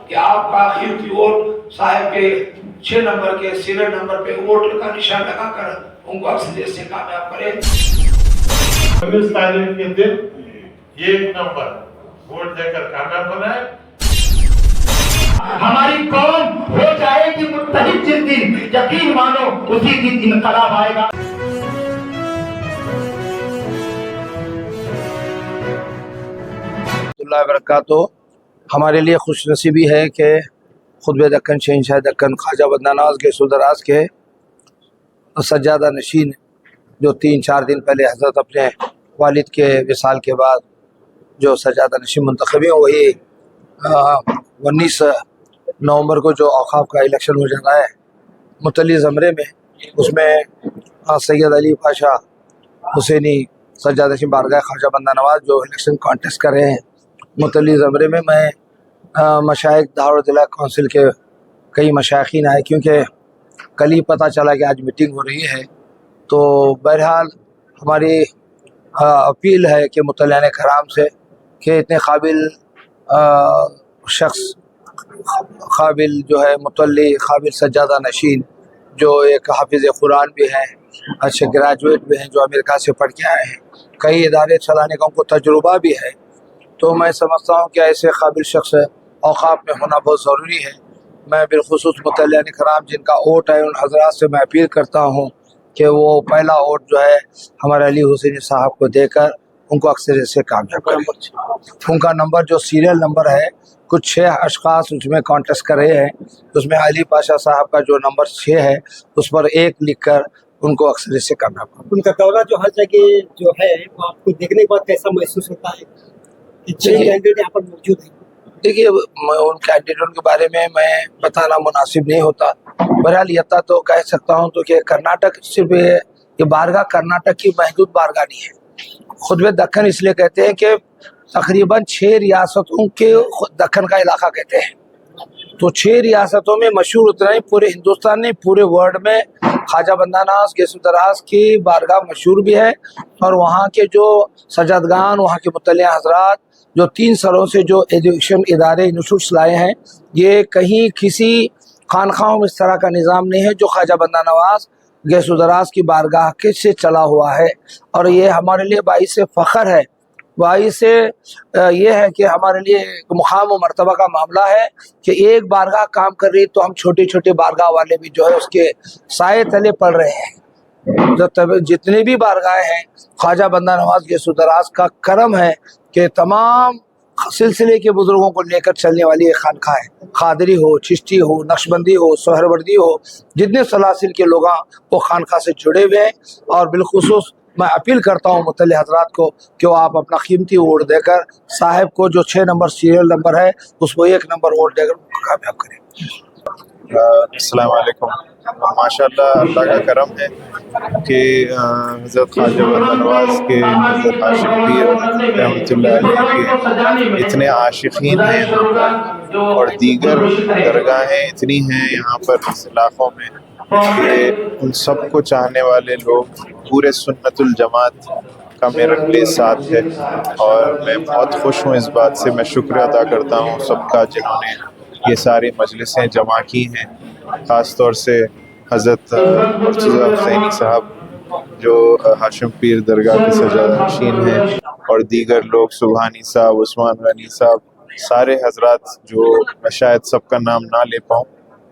کہ آپ کا قیمتی ووٹ صاحب کے 6 نمبر کے سیریل نمبر پہ ووٹ کا نشان لگا کر ان کو اکثریت سے کامیاب کریں۔ 26 تاریخ کے دن 1 نمبر ووٹ دے کر کامیاب بنائے۔ ہماری قوم ہو جائے گی متحد جس دن، یقین مانو اسی دن انقلاب آئے گا۔ اللہ وبرکاتہ۔ ہمارے لیے خوش نصیبی ہے کہ خطبہ دکن شہنشاہ دکن خواجہ بندہ نواز گیسو دراز کے سجادہ نشین جو 3-4 دن پہلے حضرت اپنے والد کے وصال کے بعد جو سجادہ نشین منتخب ہیں، وہی 19 نومبر کو جو اوقاف کا الیکشن ہو جانا ہے متعلق زمرے میں، اس میں سید علی پاشا حسینی سجادہ نشین بارگاہ خواجہ بندہ نواز جو الیکشن کانٹیسٹ کر رہے ہیں متعلق زمرے میں مشائخ دارالدلہ کونسل کے کئی مشائخین آئے، کیونکہ کل ہی پتہ چلا کہ آج میٹنگ ہو رہی ہے۔ تو بہرحال ہماری اپیل ہے کہ مطلعین کرام سے کہ اتنے قابل شخص، قابل جو ہے مطلع، قابل سجادہ نشین، جو ایک حافظ قرآن بھی ہیں، اچھے گریجویٹ بھی ہیں، جو امریکہ سے پڑھ کے آئے ہیں، کئی ادارے چلانے کا ان کو تجربہ بھی ہے، تو میں سمجھتا ہوں کہ ایسے قابل شخص اوقاف میں ہونا بہت ضروری ہے۔ میں بالخصوص مطلعین کرام جن کا ووٹ ہے ان حضرات سے میں اپیل کرتا ہوں کہ وہ پہلا ووٹ جو ہے ہمارے علی حسینی صاحب کو دے کر ان کو اکثریت سے کامیاب کریں۔ ان کا نمبر جو سیریل نمبر ہے، کچھ 6 اشخاص اس میں کانٹیسٹ کر رہے ہیں، اس میں علی پاشا صاحب کا جو نمبر 6 ہے اس پر 1 لکھ کر ان کو اکثریت سے کامیاب کریں۔ ان کا دورہ جو ہر جگہ جو ہے وہ آپ کو دیکھنے کے بعد کیسا محسوس ہوتا ہے کہ 6 کینڈیڈیٹ یہاں پر موجود ہیں؟ دیکھیے، ان کینڈیڈیٹوں کے بارے میں بتانا مناسب نہیں ہوتا، بہرحال یہ تو کہہ سکتا ہوں تو کہ کرناٹک صرف یہ بارگاہ کرناٹک کی محدود بارگاہ نہیں ہے۔ خطبہ دکن اس لیے کہتے ہیں کہ تقریباً 6 ریاستوں کے دکن کا علاقہ کہتے ہیں، تو 6 ریاستوں میں مشہور اتنا ہی پورے ہندوستان میں، پورے ورلڈ میں خواجہ بندہ نواز گیسو دراز کی بارگاہ مشہور بھی ہے، اور وہاں کے جو سجادگان، وہاں کے مطلع حضرات جو 3 سالوں سے جو ایجوکیشن ادارے انسٹیٹیوٹس لائے ہیں، یہ کہیں کسی خانقاہوں میں اس طرح کا نظام نہیں ہے جو خواجہ بندہ نواز گیسو دراز کی بارگاہ کے سے چلا ہوا ہے، اور یہ ہمارے لیے باعث فخر ہے، باعث یہ ہے کہ ہمارے لیے مقام و مرتبہ کا معاملہ ہے کہ ایک بارگاہ کام کر رہی تو ہم چھوٹے چھوٹے بارگاہ والے بھی جو ہے اس کے سائے تلے پڑ رہے ہیں۔ جتنی بھی بارگاہیں ہیں، خواجہ بندہ نواز گیسو دراز کا کرم ہے کہ تمام سلسلے کے بزرگوں کو لے کر چلنے والی ایک خانقاہ ہے، قادری ہو، چشتی ہو، نقشبندی ہو، سہروردی ہو، جتنے سلاسل کے لوگ وہ خانقاہ سے جڑے ہوئے ہیں، اور بالخصوص میں اپیل کرتا ہوں مطلع حضرات کو کہ وہ آپ اپنا قیمتی ووٹ دے کر صاحب کو جو 6 نمبر سیریل نمبر ہے اس کو 1 نمبر ووٹ دے کر کامیاب کریں۔ السلام علیکم۔ ماشاءاللہ اللہ کا کرم ہے کہ حضرت خواجہ بندہ نواز کے حضرت ہاشم پیر رحمۃ اللہ علیہ کے اتنے عاشقین ہیں یہاں پر، اور دیگر درگاہیں اتنی ہیں یہاں پر اس علاقوں میں کہ ان سب کو چاہنے والے لوگ، پورے سنت الجماعت کا میرے لیے ساتھ ہے، اور میں بہت خوش ہوں اس بات سے۔ میں شکر ادا کرتا ہوں سب کا جنہوں نے یہ ساری مجلسیں جمع کی ہیں، خاص طور سے حضرت مرتضیٰ حسینی صاحب جو ہاشم پیر درگاہ کے سجادہ نشین ہیں، اور دیگر لوگ، سبحانی صاحب، عثمان غنی صاحب، سارے حضرات جو میں شاید سب کا نام نہ لے پاؤں،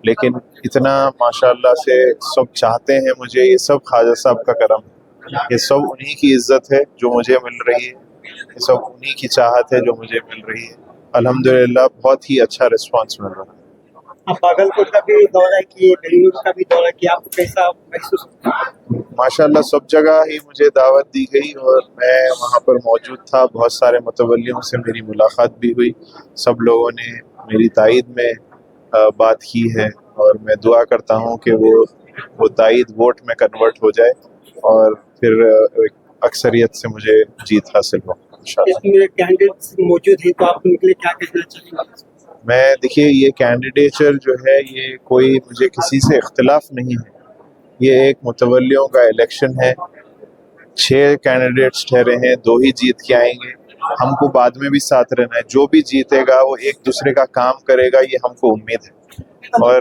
لیکن اتنا ماشاءاللہ سے سب چاہتے ہیں مجھے، یہ سب خواجہ صاحب کا کرم ہے، یہ سب انہی کی عزت ہے جو مجھے مل رہی ہے، یہ سب انہی کی چاہت ہے جو مجھے مل رہی ہے۔ الحمدللہ بہت ہی اچھا رسپانس مل رہا ہے۔ آپ باگل کوٹ کا بھی دورہ کیے، بنگلور کا بھی دورہ کیا، آپ کو کیسا محسوس ہوتا ہے؟ ماشاءاللہ سب جگہ ہی مجھے دعوت دی گئی اور میں وہاں پر موجود تھا، بہت سارے متولیوں سے میری ملاقات بھی ہوئی، سب لوگوں نے میری تائید میں بات کی ہے، اور میں دعا کرتا ہوں کہ وہ تائید ووٹ میں کنورٹ ہو جائے اور پھر اکثریت سے مجھے جیت حاصل ہو انشاءاللہ۔ اس میں کینڈیڈیٹس موجود ہیں تو آپ ان کے لیے کیا کہنا چاہیں گے؟ میں دیکھیے، یہ کینڈیڈیچر جو ہے یہ کوئی مجھے کسی سے اختلاف نہیں ہے، یہ ایک متولیوں کا الیکشن ہے، 6 کینڈیڈیٹس ٹھہرے ہیں، 2 ہی جیت کے آئیں گے، हमको बाद में भी साथ रहना है। जो भी जीतेगा वो एक दूसरे का काम करेगा, ये हमको उम्मीद है। और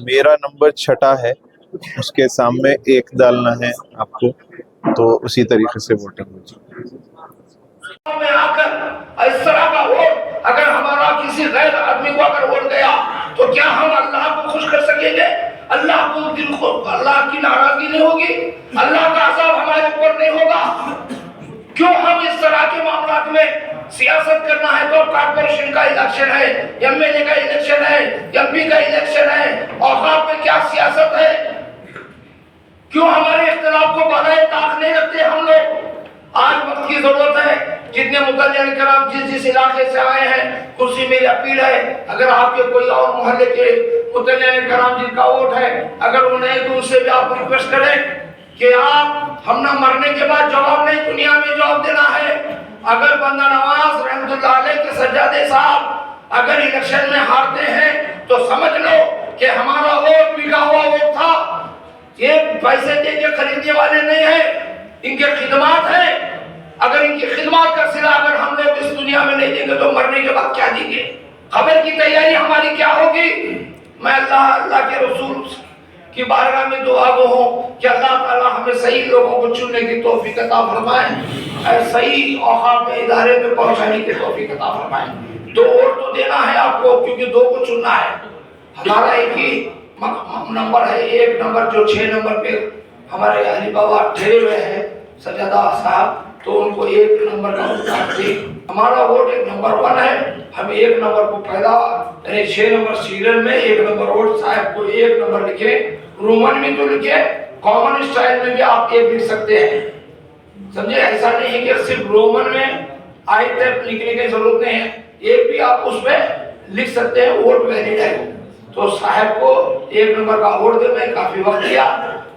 मेरा नंबर 6 है, उसके सामने 1 डालना है आपको, तो उसी तरीके से वोटिंग होगी। में आकर इस तरह का वोट अगर हमारा किसी गैर आदमी को अगर वोट गया तो क्या हम अल्लाह को खुश कर सकेंगे? अल्लाह को दिल को अल्लाह की नाराजगी नहीं होगी, अल्लाह का अज़ाब हमारे ऊपर नहीं होगा? क्यों हम इस तरह के मामलात में सियासत करना है? तो कॉर्पोरेशन का इलेक्शन है, एमएलए का इलेक्शन है, एमपी का इलेक्शन है, औकाफ में क्या सियासत है? क्यों हमारे इख्तिलाफ को बढ़ाए ताक नहीं रखते हम लोग? आज वक्त की जरूरत है। जितने मुतल्लियान किराम जिस इलाके से आए हैं, उनसे मेरी अपील है, अगर आपके कोई और मोहल्ले के मुतल्लियान किराम जिनका वोट है, अगर उन्हें तो उससे भी आप रिक्वेस्ट करें कि आप हम ना मरने के बाद जवाब नहीं, दुनिया में जवाब देना है। अगर बंदा नवाज रहमतुल्लाह अलैह के सज्जादे साहब अगर इलेक्शन में हारते हैं तो समझ लो कि हमारा वोट बिका हुआ वोट था। ये पैसे दे के खरीदने वाले नहीं है, इनके खिदमात है। अगर इनकी खिदमत का सिला अगर हम लोग इस दुनिया में नहीं देंगे तो मरने के बाद क्या देंगे? खबर की तैयारी हमारी क्या होगी? मैं अल्लाह के रसूल की बारगाह में दुआ गो हूँ कि अल्लाह ताला हमें सही लोगों को चुनने की तौफीक अता फरमाए और सही औकाफ में इदारे में पहुंचाने की तौफीक अता फरमाए। 2 वोट तो देना है आपको, क्योंकि 2 को चुनना है। हमारा एक ही नंबर है, 1 नंबर जो 6 नंबर पे हमारे अली बाबा ठहरे हुए हैं सज्जादा साहब, तो उनको 1 नंबर का वोट दे। हमारा वोट 1 नंबर 1 है, हम 1 नंबर को पहला यानी 6 नंबर सीरियल में 1 नंबर वोट साहब को 1 नंबर लिखे, रोमन में तो लिखे, कॉमन स्टाइल में भी आप 1 लिख सकते हैं, समझे? ऐसा नहीं है कि सिर्फ रोमन में आई तक लिखने की जरूरत नहीं है, 1 भी आप उसमें लिख सकते हैं, वोट वैलिड है। तो साहब को 1 नंबर का वोट दे। मैं काफी वक्त लिया,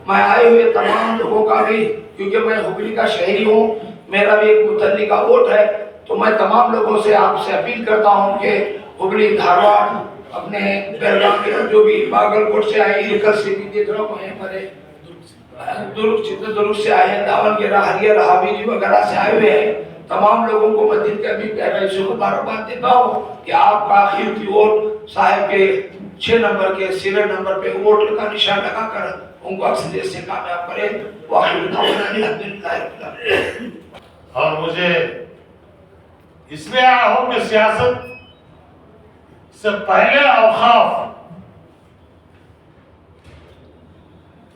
मैं आए हुए तमाम लोगों का भी, क्योंकि मैं हुबली का शहरी हूँ, मेरा भी एक मुतल्ली का वोट है, तो मैं तमाम लोगों से आपसे अपील करता हूँ कि हुबली, धारवाड़, अपने बेलगाम के जो भी बागलकोट से आए, इरकल से भी देख रहा हूँ, हमारे दुर्ग चित्रदुर्ग से आए हैं, दावनगेरा, हरियर, हावेरी वगैरह से आए हुए हैं, तमाम लोगों को मैं दिल के अभी गहराई से मुबारकबाद देता हूँ कि आपका कीमती वोट साहब के 6 नंबर के सीरियल नंबर पे वोट का निशान लगाकर उनको अक्सरियत से कामयाब करें। और मुझे इसलिए आया हूं कि सियासत से पहले औकाफ,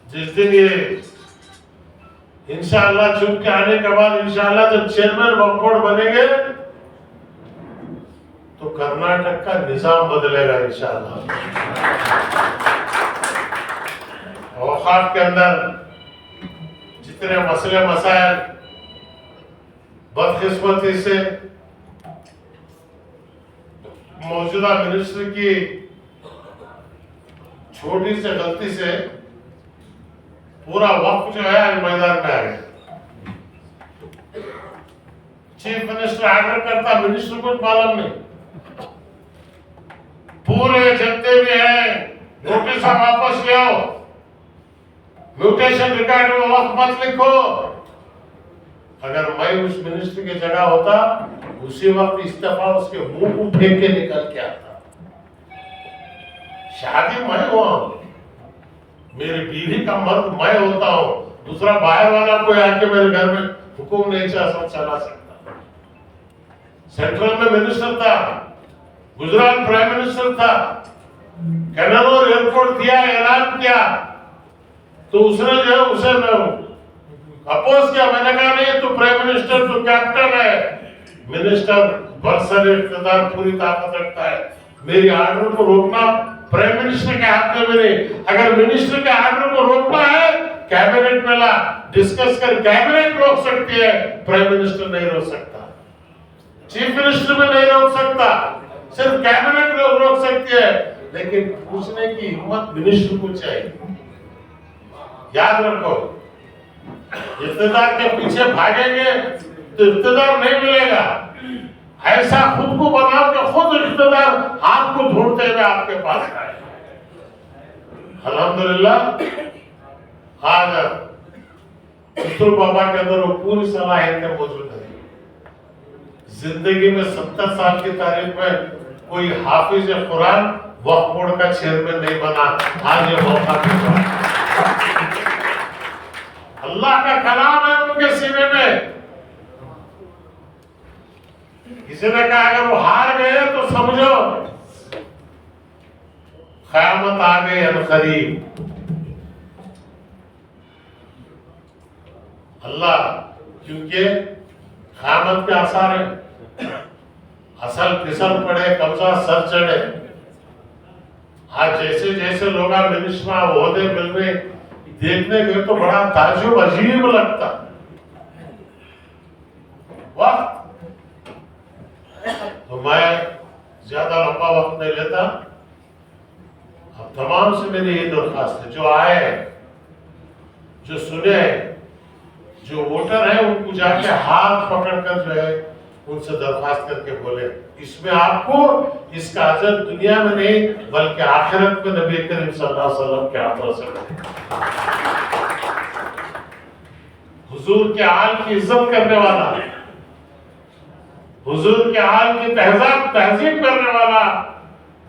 जिस दिन ये इंशाअल्लाह चुन के आने के बाद इंशाअल्लाह जब चेयरमैन वक्फ बनेंगे तो कर्नाटक का निजाम बदलेगा इंशाअल्लाह। औकाफ के अंदर जितने मसले मसाइल बदकिस्मती से मौजूदा मिनिस्टर की छोटी से गलती से पूरा वक्त जो है मैदान में आ गया। चीफ मिनिस्टर ऑर्डर करता, मिनिस्टर को मालूम नहीं, पूरे जितने भी हैं नोटिस वापस ले आओ, म्यूटेशन रिकॉर्ड में वक्त मत लिखो। अगर मैं उस मिनिस्टर की जगह होता, उसी वक्त इस्तीफा उसके मुंह को फेंक के निकल के आता। शादी मैं हुआ, मेरी बीवी का मर्द मैं होता हूँ, दूसरा बाहर वाला कोई आके मेरे घर में हुक्म नहीं चला सकता। सेंट्रल में मिनिस्टर था, गुजरात प्राइम मिनिस्टर था, कन्नौर एयरपोर्ट दिया, ऐलान किया, तो उसने जो है उसे अपोज किया। मैंने कहा नहीं, तो प्राइम मिनिस्टर तो कैप्टन है, मिनिस्टर बरसर इख्तियार पूरी ताकत रखता है, मेरी आर्डर को रोकना प्राइम मिनिस्टर के हाथ में नहीं। अगर मिनिस्टर के आर्डर को रोकना है, कैबिनेट में ला, डिस्कस कर, कैबिनेट रोक सकती है, प्राइम मिनिस्टर नहीं रोक सकता, चीफ मिनिस्टर भी नहीं रोक सकता, सिर्फ कैबिनेट रोक सकती है। लेकिन पूछने की हिम्मत मिनिस्टर को चाहिए। याद रखो, इख्तियार के पीछे भागेंगे तो इख्तियार नहीं मिलेगा। ऐसा खुद को बनाओ कि खुद इख्तियार आपको ढूंढते हुए आपके पास आए। अल्हम्दुलिल्लाह आज रसूल बाबा के अंदर वो पूरी सलाहियतें मौजूद है। जिंदगी में 70 साल की तारीख में कोई हाफिज कुरान वक्फ बोर्ड का चेयरमैन नहीं बना, आज ये मौका मिला। अल्लाह का कलाम है उनके सीने में। किसी ने कहा अगर वो हार गए तो समझो क़यामत आ गई अनकरीब। अल्लाह, क्योंकि क़यामत के आसार है, असल फिसल पड़े, कब्जा सर चढ़े। आज जैसे जैसे लोग मिनिस्ट्रा ओहदे मिल रहे देखने गए तो बड़ा ताजुब अजीब लगता। वक्त तो मैं ज्यादा लंबा वक्त नहीं लेता। अब तमाम से मेरी ये दरख्वास्त है, जो आए, जो सुने, जो वोटर है, उनको जाके हाथ पकड़कर जो है उनसे दरख्वास्त करके बोले, इसमें आपको इसका अजर दुनिया में नहीं बल्कि आखिरत में नबी करीम सल्लल्लाहु अलैहि वसल्लम के हाथों से मिलेगा। हुजूर के आल की इज्जत करने वाला, हुजूर के आल की तहजीब करने वाला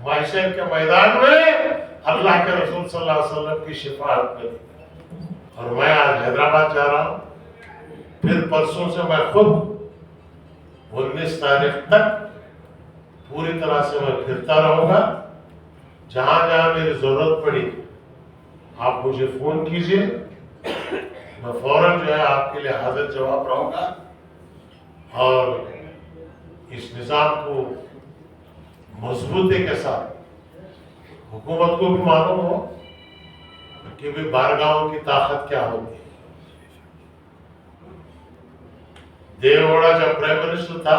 महशर के मैदान में अल्लाह के रसूल सल्लल्लाहु अलैहि वसल्लम की शिफाअत करेगी। और मैं आज हैदराबाद जा रहा हूं, फिर परसों से मैं खुद 19 तारीख तक पूरी तरह से मैं फिरता रहूंगा। जहां जहां मेरी जरूरत पड़ी आप मुझे फोन कीजिए, मैं फौरन जो है आपके लिए हाजिर जवाब रहूंगा। और इस निजाम को मजबूती के साथ हुकूमत को भी मालूम हो कि भी बारगाहों की ताकत क्या होती है। देवगौड़ा जब प्राइम मिनिस्टर था,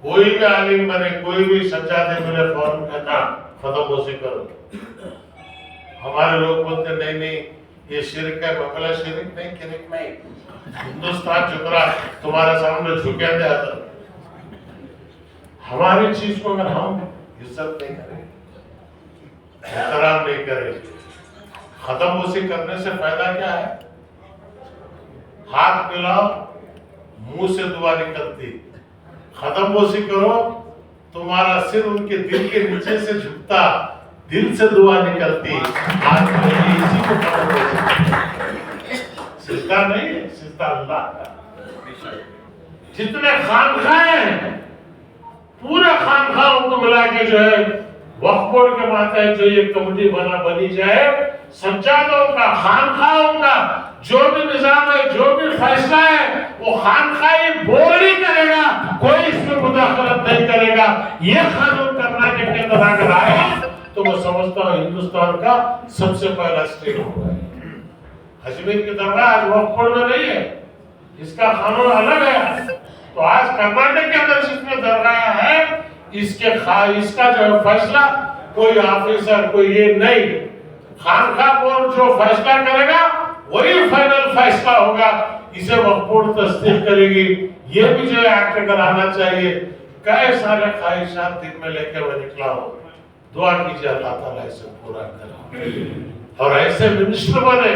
कोई भी आलिम बने, कोई भी सज्जादे मिले, फौरन कहता खत्म होशी करो। हमारे लोग बोलते नहीं नहीं ये शिरक है, बकला शिरक नहीं, किरक नहीं, हिंदुस्तान झुक रहा, तुम्हारे सामने झुके दे। हमारी चीज को अगर हम इज्जत नहीं करें, एहतराम नहीं करें, खत्म होशी करने से फायदा क्या है? हाथ मिलाओ, मुंह से दुआ निकलती। खत्म बोसी करो, तुम्हारा सिर उनके दिल के नीचे से झुकता, दिल से दुआ निकलती। आज इसी को खत्म बोसी, सिजदा नहीं है, सिजदा अल्लाह का। जितने खानखाए हैं, पूरे खानखाओं को मिला के जो है वक्फ बोर्ड के मातहत जो ये कमेटी बनी जाए, सज्जादों का, खानखाओं का जो भी निजाम है, जो भी फैसला है, वो खानखाई बोर्ड ही करेगा, कोई इसमें मुदाखलत नहीं करेगा। ये कानून कर्नाटक के अंदर अगर आए तो मैं समझता हूँ हिंदुस्तान का सबसे पहला स्टेट होगा। अजमेर की दरगाह आज वक्फ बोर्ड में नहीं है, इसका कानून अलग है। तो आज कर्नाटक के अंदर जितने दरगाह है, इसका जो है फैसला कोई ऑफिसर, कोई ये नहीं, खानखा बोर्ड जो फैसला करेगा वही फाइनल फैसला होगा। इसे वक्फ बोर्ड तस्दीक करेगी। ये भी जो है एक्ट कराना चाहिए। कई सारे ख्वाहिशात दिन में लेकर मैं निकला हूँ, दुआ कीजिए अल्लाह ताला इसे पूरा करे और ऐसे मिनिस्टर बने,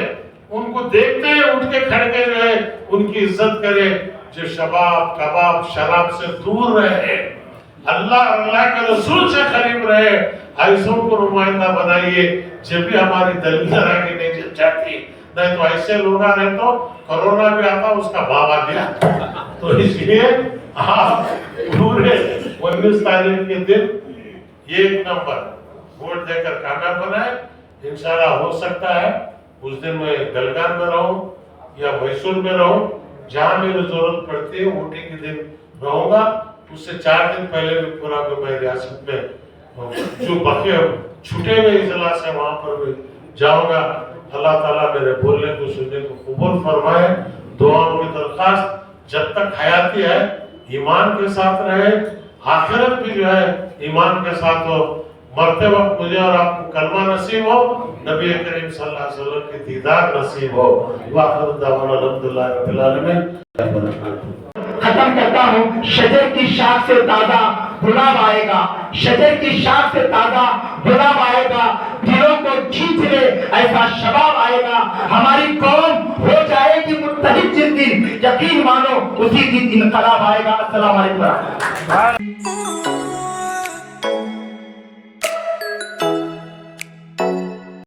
उनको देखते हैं उठ के खड़े के जो है उनकी इज्जत करे, जो शबाब कबाब शराब से दूर रहे, अल्लाह के रसूल से करीब रहे। ऐसों को नुमाइंदा बनाइए। जब भी हमारी दलील आगे नहीं जाती, नहीं तो ऐसे लोग आ रहे तो कोरोना भी आता, उसका बाबा दिया। तो इसलिए आप पूरे 19 तारीख के दिन 1 नंबर वोट देकर कामयाब बनाए। इंशाल्लाह हो सकता है उस दिन मैं बेलगाम में रहूं या मैसूर में रहूं, जहां मेरी जरूरत पड़ती है वोटिंग के दिन रहूंगा। उससे 4 दिन पहले भी पूरा मैं रियासत में जो बाकी छुटे हुए इजलास है वहां पर भी जाऊंगा। अल्लाह ताला मेरे बोलने को सुनने को कबूल फरमाए। दुआओं की दरखास्त जब तक हयाती है ईमान के साथ रहे, आखिरत भी जो है ईमान के साथ हो। मरते वक्त मुझे और आपको कलमा नसीब हो, नबी करीम सल्लल्लाहु अलैहि वसल्लम की दीदार नसीब हो। वाखिर दावाना अल्हम्दुलिल्लाह रब्बिल आलमीन। खत्म करता हूँ शजर की शाख से ताजा गुलाब आएगा, शजर की शाख से ताजा गुलाब आएगा, दिलों को खींच ले ऐसा शबाब आएगा। हमारी कौम हो जाएगी मुत्तहिद जिस दिन, यकीन मानो उसी दिन इनकलाब आएगा। अस्सलाम वालेकुम।